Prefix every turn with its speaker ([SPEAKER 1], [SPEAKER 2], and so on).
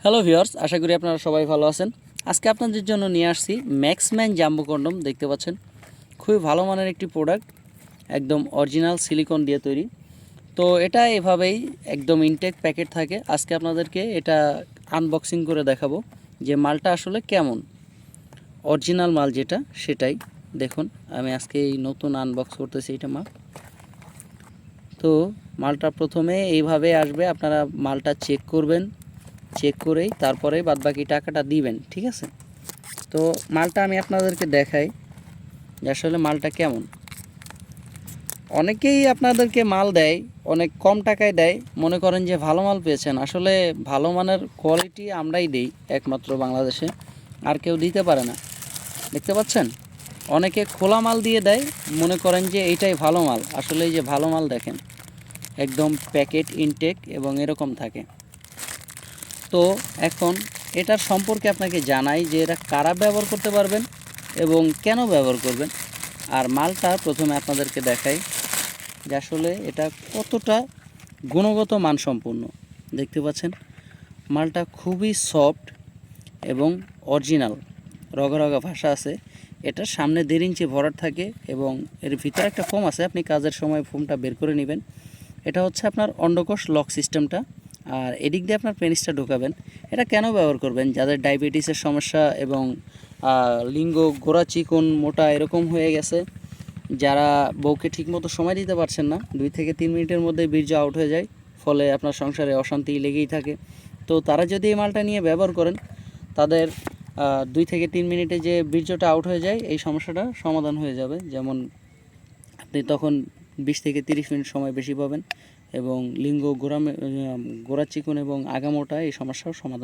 [SPEAKER 1] Hello viewers, আশা করি আপনারা সবাই ভালো আছেন। আজকে আপনাদের জন্য নিয়ে আসছি ম্যাক্সম্যান জাম্বো কন্ডম। দেখতে পাচ্ছেন খুবই ভালো মানের একটি প্রোডাক্ট, একদম অরিজিনাল সিলিকন দিয়ে তৈরি। তো এটা এভাবেই একদম ইনটেক প্যাকেট থাকে। আজকে আপনাদেরকে এটা আনবক্সিং করে দেখাবো যে মালটা আসলে কেমন, অরিজিনাল মাল যেটা সেটাই। দেখুন আমি আজকে এই নতুন আনবক্স করতেছি এটা মাল। তো মালটা প্রথমে এইভাবে আসবে, আপনারা মালটা চেক করবেন, চেক করেই তারপরে বাদবাকি টাকাটা দিবেন, ঠিক আছে? তো মালটা আমি আপনাদেরকে দেখাই যে আসলে মালটা কেমন। অনেকেই আপনাদেরকে মাল দেয়, অনেক কম টাকায় দেয়, মনে করেন যে ভালো মাল পেয়েছেন। আসলে ভালো মানের কোয়ালিটি আমরাই দেই একমাত্র বাংলাদেশে, আর কেউ দিতে পারে না। দেখতে পাচ্ছেন অনেকে খোলা মাল দিয়ে দেয়, মনে করেন যে এইটাই ভালো মাল। আসলে এই যে ভালো মাল দেখেন, একদম প্যাকেট ইনটেক এবং এরকম থাকে। তো এখন এটার সম্পর্কে আপনাকে জানাই যে এটা কারা ব্যবহার করতে পারবেন এবং কেন ব্যবহার করবেন। আর মালটা প্রথমে আপনাদেরকে দেখাই যে আসলে এটা কতটা গুণগত মানসম্পন্ন। দেখতে পাচ্ছেন মালটা খুবই সফট এবং অরিজিনাল, রগা রগা ভাষা আছে। এটার সামনে 1.5 ইঞ্চি ভরাট থাকে এবং এর ভিতরে একটা ফোম আছে, আপনি কাজের সময় ফোমটা বের করে নেবেন। এটা হচ্ছে আপনার অন্ডকোষ লক সিস্টেমটা, আর এদিক দিয়ে আপনার পেনিসটা ঢোকাবেন। এটা কেন ব্যবহার করবেন? যাদের ডায়াবেটিসের সমস্যা এবং লিঙ্গ গোড়া চিকন মোটা এরকম হয়ে গেছে, যারা বউকে ঠিকমতো সময় দিতে পারছেন না, 2 থেকে 3 মিনিটের মধ্যে বীর্য আউট হয়ে যায়, ফলে আপনার সংসারে অশান্তি লেগেই থাকে। তো তারা যদি এই মালটা নিয়ে ব্যবহার করেন, তাদের 2 থেকে 3 মিনিটে যে বীর্যটা আউট হয়ে যায়, এই সমস্যাটা সমাধান হয়ে যাবে। যেমন আপনি তখন 20 থেকে 30 মিনিট সময় বেশি পাবেন এবং লিঙ্গ গোড়া চিকন এবং আগামোটা এই সমস্যার সমাধান